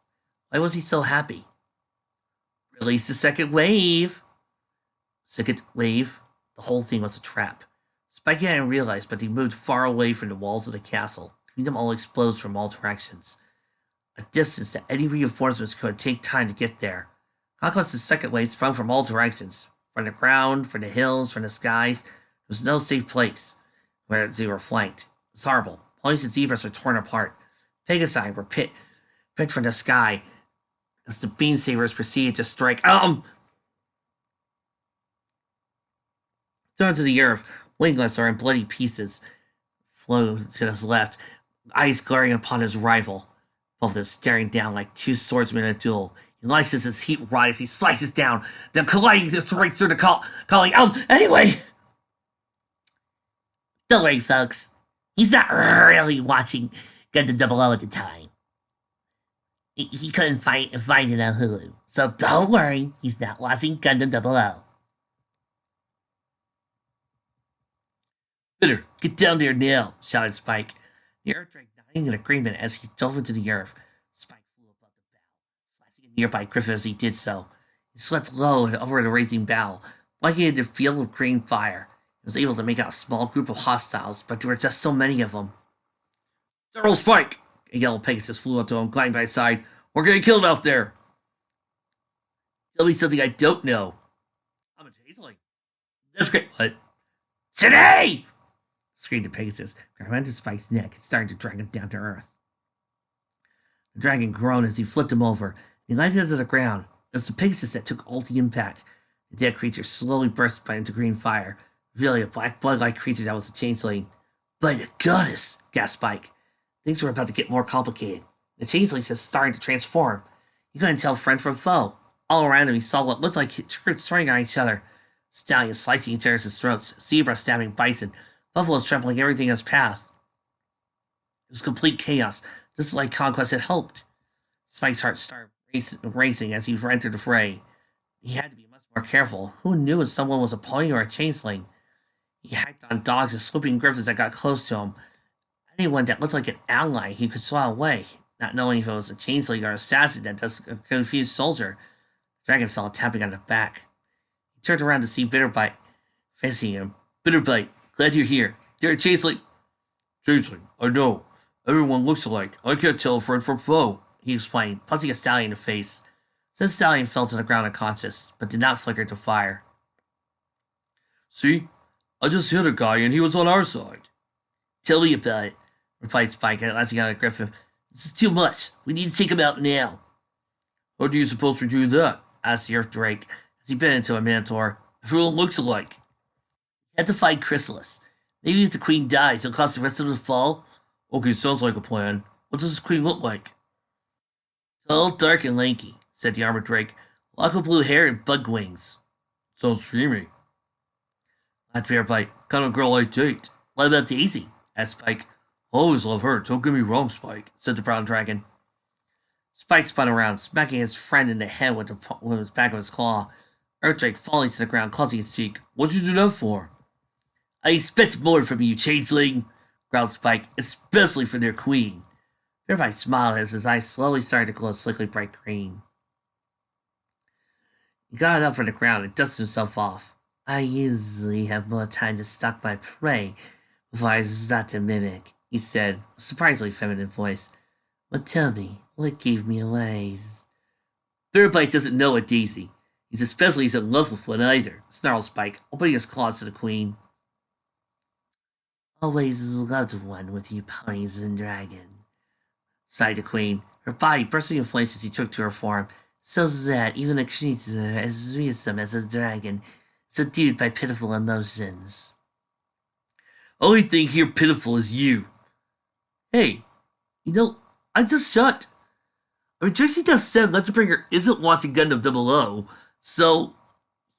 Why was he so happy? Release the second wave! Second wave? The whole thing was a trap. Spike hadn't realized, but he moved far away from the walls of the castle, leaving them all exposed from all directions. A distance that any reinforcements could take time to get there. Conquest's second wave sprung from all directions. From the ground, from the hills, from the skies. There was no safe place where they were flanked. It was horrible. Ponies and zebras were torn apart. Pegasi were picked from the sky as the beam sabers proceeded to strike. Thrown to the earth, wingless or in bloody pieces, flew to his left, eyes glaring upon his rival, both of them staring down like two swordsmen in a duel. He laces his heat rod as he slices down, then colliding just right through the collie. Anyway! Don't worry, folks. He's not really watching Gundam 00 at the time. He couldn't find it on Hulu. So don't worry, he's not watching Gundam 00. Bitter, get down there now, shouted Spike. The earth drake nodding in agreement as he dove into the earth. Spike flew above the bow, slicing a nearby griffin as he did so. He swept low over the raging bow, blanketing the field of green fire. He was able to make out a small group of hostiles, but there were just so many of them. Darrell Spike! A yellow Pegasus flew up to him, gliding by his side. We're getting killed out there! Tell me something I don't know. I'm a changeling. That's great. What? Today! Screamed the Pegasus, grabbed onto Spike's neck and started to drag him down to earth. The dragon groaned as he flipped him over. He landed to the ground. It was the Pegasus that took all the impact. The dead creature slowly burst into green fire, revealing a black blood-like creature that was a changeling. By the goddess! Gasped Spike. Things were about to get more complicated. The changelings had started to transform. He couldn't tell friend from foe. All around him he saw what looked like troops throwing on each other. Stallions slicing each other's throats, zebras stabbing bison, buffaloes trampling everything in his path. It was complete chaos, just like Conquest had hoped. Spike's heart started racing as he entered the fray. He had to be much more careful. Who knew if someone was a pony or a changeling? He hacked on dogs and swooping griffins that got close to him. Anyone that looked like an ally he could swat away, not knowing if it was a changeling or assassin that just a confused soldier. Dragon fell tapping on the back. He turned around to see Bitterbite facing him. Bitterbite, glad you're here. You're a changeling. Changeling, I know. Everyone looks alike. I can't tell a friend from foe, he explained, punching a stallion in the face. The stallion fell to the ground unconscious, but did not flicker to fire. See? I just hit a guy and he was on our side. Tell me about it, replied Spike, glancing at Griffin. This is too much. We need to take him out now. How do you suppose we do that? Asked the Earth Drake as he bit into a Minotaur. Everyone looks alike. We had to find Chrysalis. Maybe if the Queen dies, it'll cause the rest of us to fall. Okay, sounds like a plan. What does this Queen look like? Tall, dark, and lanky, said the Armored Drake. Lock of blue hair and bug wings. Sounds dreamy. Laughed Bearbite. Kind of girl I date. What about Daisy? Asked Spike. I always love her. Don't get me wrong, Spike, said the brown dragon. Spike spun around, smacking his friend in the head with the back of his claw. Earthdrake falling to the ground, clutching his cheek. What'd you do that for? I expect more from you, changeling, growled Spike, especially for their queen. Bearbite smiled as his eyes slowly started to glow slickly bright green. He got up from the ground and dusted himself off. I usually have more time to stalk my prey before I start to mimic, he said, with a surprisingly feminine voice. But tell me, what gave me away? Bearbite doesn't know a Daisy. He's especially in love with one either, snarled Spike, opening his claws to the Queen. Always loved one with you ponies and dragon, sighed the Queen, her body bursting in flames as he took to her form, so that even a creature as fearsome as a dragon, subdued by pitiful emotions. Only thing here pitiful is you. Hey, I just shot. Trixie just said Let's Bringer isn't watching Gundam 00, so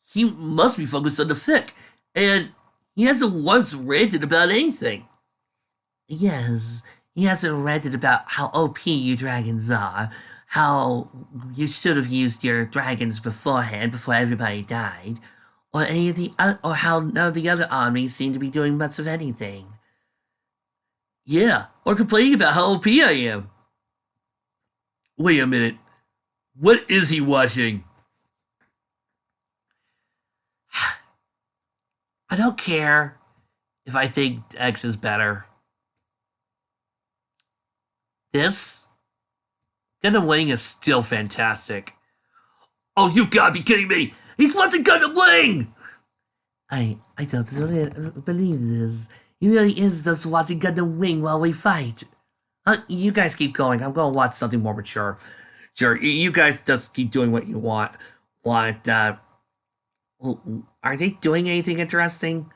he must be focused on the fic, and he hasn't once ranted about anything. Yes, he hasn't ranted about how OP you dragons are, how you should have used your dragons beforehand before everybody died, or or how none of the other armies seem to be doing much of anything. Yeah, or complaining about how OP I am. Wait a minute. What is he watching? I don't care if I think X is better. This Gundam Wing is still fantastic. Oh, you gotta be kidding me! He's watching Gundam Wing! I don't really believe this. He really is just watching Gundam Wing while we fight. You guys keep going. I'm going to watch something more mature. Sure, you guys just keep doing what you want. Are they doing anything interesting?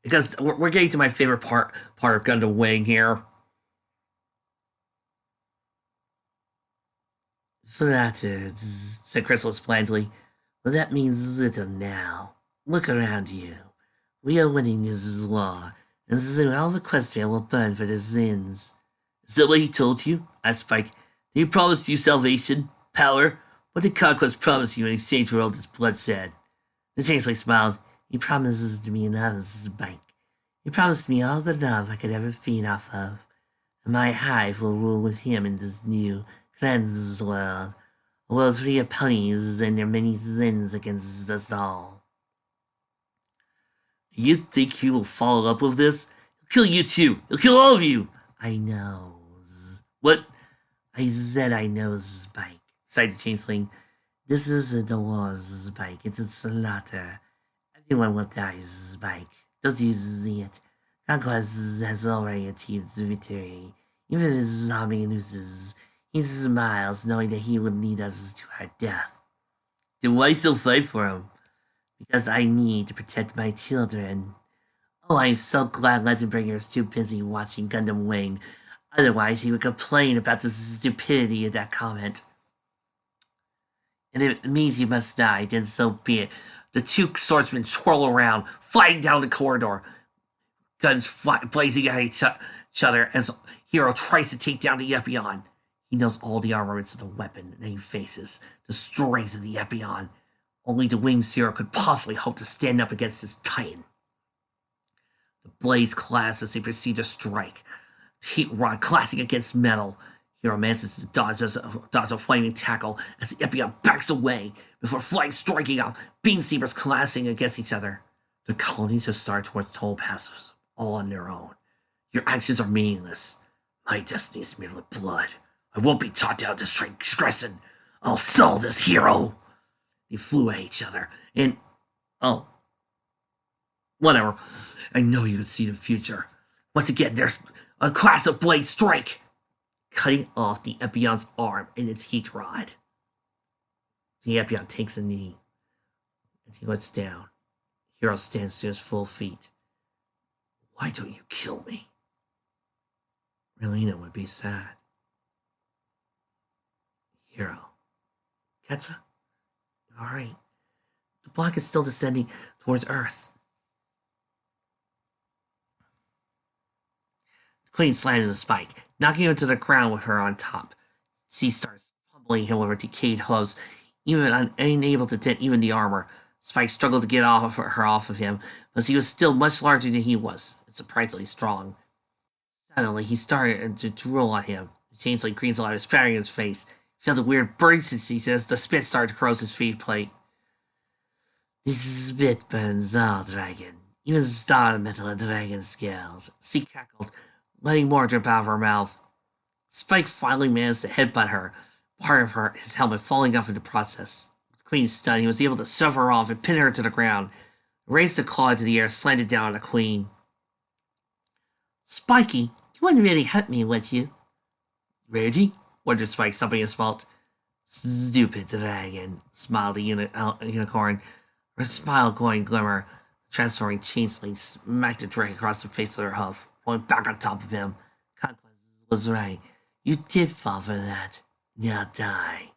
Because we're getting to my favorite part of Gundam Wing here. Flattered, said Chrysalis blandly. Well, that means little now. Look around you. We are winning this war, and soon all of Equestria will burn for their sins. Is that what he told you? Asked Spike. Did he promise you salvation? Power? What did Conquest promise you in exchange for all this bloodshed? The changeling smiled. He promises me another Spike. He promised me all the love I could ever feed off of. And my hive will rule with him in this new, cleansed world. A world free of ponies and their many sins against us all. Do you think he will follow up with this? He'll kill you too. He'll kill all of you. I know. What? I said I know, Spike, sighed the changeling. This isn't a war, Spike. It's a slaughter. Everyone will die, Spike. Don't you see it? Conquest has already achieved victory. Even if his zombie loses, he smiles knowing that he would lead us to our death. Then why still fight for him? Because I need to protect my children. Oh, I'm so glad Legendbringer is too busy watching Gundam Wing. Otherwise, he would complain about the stupidity of that comment. And if it means you must die, then so be it. The two swordsmen twirl around, flying down the corridor. Guns blazing at each other as Hero tries to take down the Epion. He knows all the armaments of the weapon that he faces, the strength of the Epion. Only the Winged Hero could possibly hope to stand up against this Titan. The blades clash as they proceed to strike. The heat rod clashing against metal. Hero manages to dodge a flaming tackle as the Epion backs away before flying striking out, beam sabers clashing against each other. The colonies have started towards toll passes, all on their own. Your actions are meaningless. My destiny is made with blood. I won't be taught how to transgression. I'll solve this, Hero. They flew at each other, and oh, whatever. I know you can see the future. Once again, there's a class of blade strike, cutting off the Epion's arm and its heat rod. The Epion takes a knee as he looks down. Hero stands to his full feet. Why don't you kill me? Relena would be sad. Hero. Ketra? Alright. The block is still descending towards Earth. The Queen slammed into Spike, knocking him to the ground with her on top. She starts pummeling him with her decayed hooves, even unable to dent even the armor. Spike struggled to get her off of him, but he was still much larger than he was, and surprisingly strong. Suddenly, he started to drool on him. The changeling green light was spattering in his face. He felt a weird burning sensation as the spit started to corrode his feet plate. This spit burns all, dragon. Even star metal and dragon scales. She cackled, letting more drip out of her mouth. Spike finally managed to headbutt her, part of his helmet falling off in the process. With the Queen's stun, he was able to shove her off and pin her to the ground. Raised the claw into the air, slanted down on the Queen. Spiky, you wouldn't really hurt me, would you? Reggie? Wondered Spike, stomping his fault. Stupid dragon, smiled the unicorn. Her smile going glimmer. The transforming changeling smacked the dragon across the face with her hoof, falling back on top of him. Conquest was right. You did fall for that. Now die.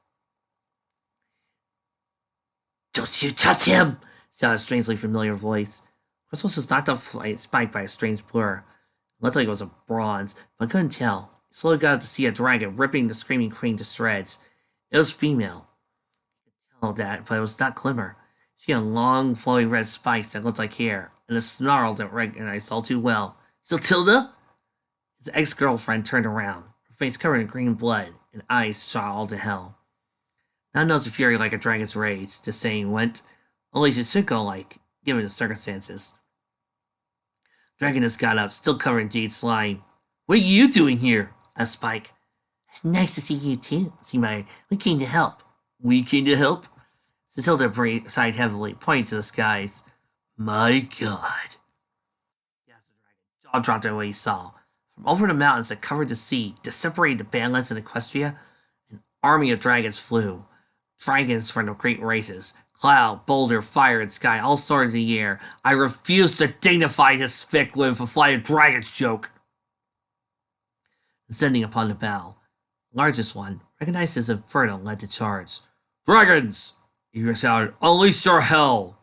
Don't you touch him! Shouted a strangely familiar voice. Crystal was knocked off Spike by a strange blur. It looked like it was a bronze, but I couldn't tell. He slowly got to see a dragon ripping the screaming Queen to shreds. It was female. He could tell that, but it was not Glimmer. She had long, flowing red spikes that looked like hair, and a snarl that recognized all too well. Still Tilda? His ex-girlfriend turned around, her face covered in green blood, and eyes shot all to hell. Now knows the fury like a dragon's rage, the saying went. At least it should go like, given the circumstances. Dragoness got up, still covered in jade slime. What are you doing here? Asked Spike. Nice to see you too, she muttered. We came to help. We came to help? Cecilda sighed heavily, pointing to the skies. My God. Gasped the dragon, jaw dropped at what he saw. From over the mountains that covered the sea, to separate the Badlands and Equestria, an army of dragons flew. Dragons from the great races. Cloud, boulder, fire, and sky all soared in the air. I refuse to dignify this fic with a flight of dragons joke. Descending upon the bow, the largest one, recognized as Inferno, led the charge. Dragons! He shouted, unleash your hell!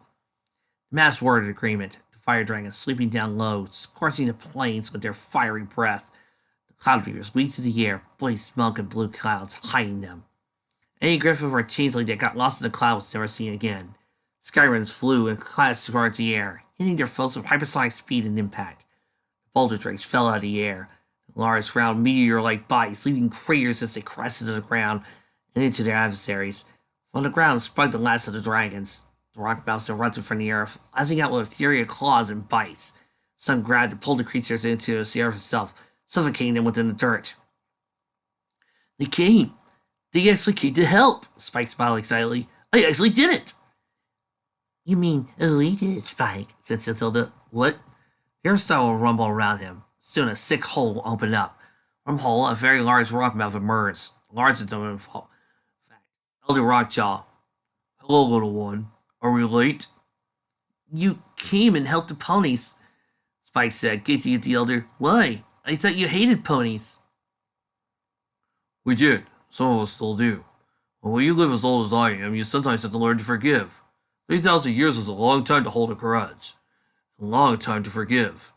The mass worded agreement, the fire dragons sweeping down low, scorching the plains with their fiery breath. The cloud reavers leaped through the air, blazed smoke and blue clouds, hiding them. Any griffin or changeling that got lost in the cloud was never seen again. Skyrens flew and clashed towards the air, hitting their foes with hypersonic speed and impact. The boulder drakes fell out of the air, large round meteor-like bodies leaving craters as they crested to the ground and into their adversaries. From the ground sprung the last of the dragons. The rock mouse erupted from the earth, lasting out with a fury of claws and bites. Sun grabbed and pulled the creatures into the Sierra itself, suffocating them within the dirt. They came. They actually came to help, Spike smiled excitedly. I actually did it. You mean, oh, we did it, Spike, said Cecilda. What? Hairstyle will rumble around him. Soon a sick hole opened up. From the hole, a very large rock mouth emerged. Larger than in fact. Elder Rockjaw. Hello, little one. Are we late? You came and helped the ponies, Spike said, gazing at the elder. Why? I thought you hated ponies. We did. Some of us still do. But when you live as old as I am, you sometimes have to learn to forgive. 3,000 years is a long time to hold a grudge. A long time to forgive.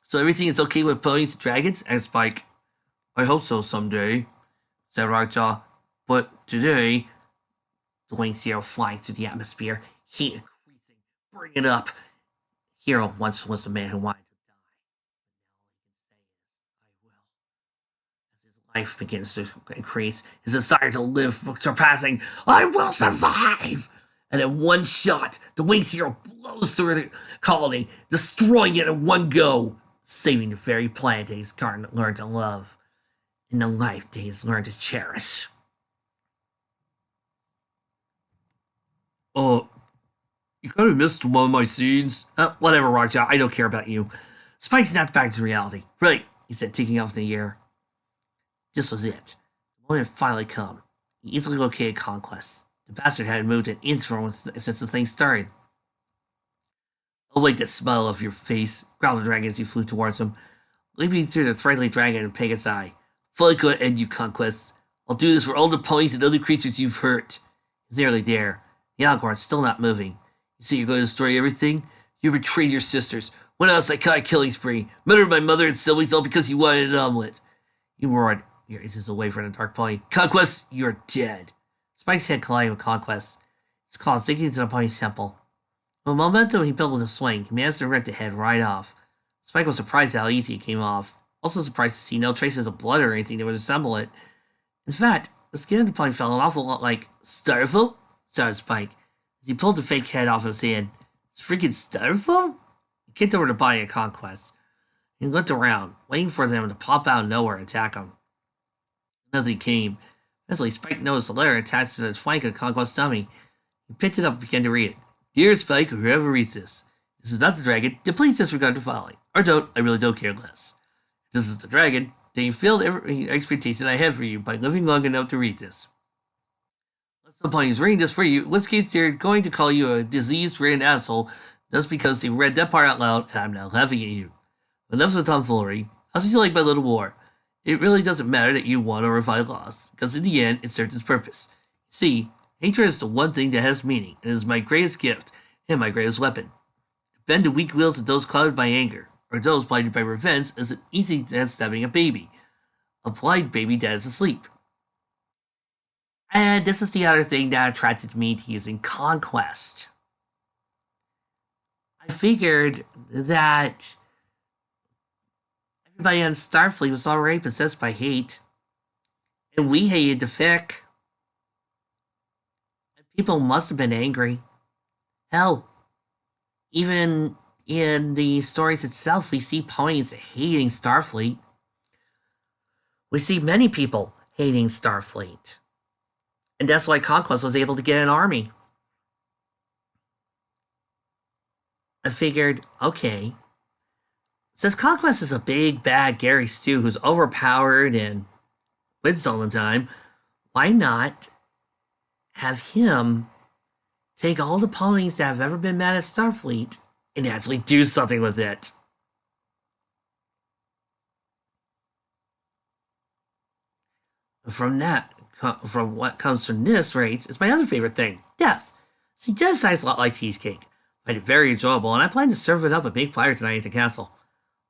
So everything is okay with ponies and dragons? Asked Spike. I hope so someday, said Rockjaw. But today, the winged hero flying through the atmosphere, heat increasing. Bring it up. Hero once was the man who wanted to die. But now all he can say is, I will. As his life begins to increase, his desire to live surpassing, I will survive! And in one shot, the winged hero blows through the colony, destroying it in one go, saving the very planet that he's learned to love, and the life that he's learned to cherish. You kind of missed one of my scenes. Whatever, Rockjaw. I don't care about you. Spike snapped back to reality. Right, he said, taking off in the air. This was it. The moment had finally come. He easily located Conquest. The bastard hadn't moved an inch from since the thing started. I'll wake the smell off your face, growled the dragon as he flew towards him, leaping through the threatening dragon and Pegasus' eye. Fully going to end you, Conquest. I'll do this for all the ponies and other creatures you've hurt. He's nearly there. The Algorn's still not moving. You say you're going to destroy everything? You betrayed your sisters. Went on a psychotic killing spree. Murdered my mother and siblings all because you wanted an omelet. He roared, your inches away from the dark pony. Conquest, you're dead. Spike's head collided with Conquest. His claws digging into the pony's temple. With momentum he built with a swing, he managed to rip the head right off. Spike was surprised at how easy it came off. Also surprised to see no traces of blood or anything that would resemble it. In fact, the skin of the pony felt an awful lot like styrofoam, started Spike. As he pulled the fake head off his hand. It's freaking styrofoam? He kicked over the body of Conquest. He looked around, waiting for them to pop out of nowhere and attack him. Nothing came. Eventually, Spike noticed a letter attached to the flank of Conquest's dummy. He picked it up and began to read it. Dear Spike, whoever reads this. This is not the dragon, then please disregard the following. Or don't, I really don't care less. If this is the dragon, then you failed every expectation I had for you by living long enough to read this. Unless somebody is reading this for you, in which case they're going to call you a disease-ridden asshole just because they read that part out loud and I'm now laughing at you. But enough of tomfoolery. I'll just like my little war. It really doesn't matter that you won or if I lost, because in the end, it serves its purpose. See, hatred is the one thing that has meaning, and is my greatest gift and my greatest weapon. To bend the weak wills of those clouded by anger, or those blinded by revenge, is as easy as stabbing a baby. A blind baby that is asleep. And this is the other thing that attracted me to using Conquest. I figured that everybody on Starfleet was already possessed by hate. And we hated the fic. And people must have been angry. Hell, even in the stories itself, we see ponies hating Starfleet. We see many people hating Starfleet. And that's why Conquest was able to get an army. I figured, okay, since Conquest is a big, bad Gary Stu who's overpowered and wins all the time, why not have him take all the ponies that have ever been mad at Starfleet and actually do something with it? From what comes from this race is my other favorite thing, death. See, death sounds a lot like cheesecake. I find it very enjoyable, and I plan to serve it up a big platter tonight at the castle.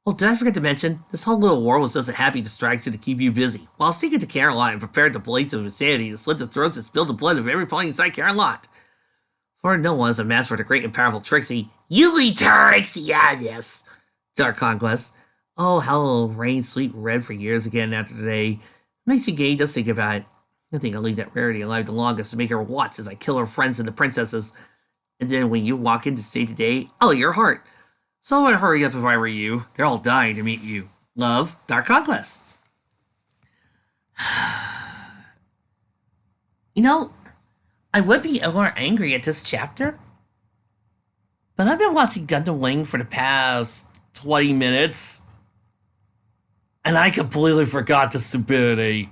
Oh, did I forget to mention, this whole little war was just a happy distraction to keep you busy, while sticking to Caroline prepared the blades of insanity to slit the throats and spill the blood of every pony inside Caroline. For no one is a match for the great and powerful Trixie. You Trixie, yes! Dark Conquest. Oh, how it'll rain sweet red for years again after today. It makes you gay just think about it. I think I'll leave that Rarity alive the longest to make her watch as I kill her friends and the princesses. And then when you walk in to stay today, I'll eat your heart. So I would hurry up if I were you. They're all dying to meet you. Love, Dark Conquest. You know, I would be a little angry at this chapter, but I've been watching Gundam Wing for the past 20 minutes, and I completely forgot the stupidity.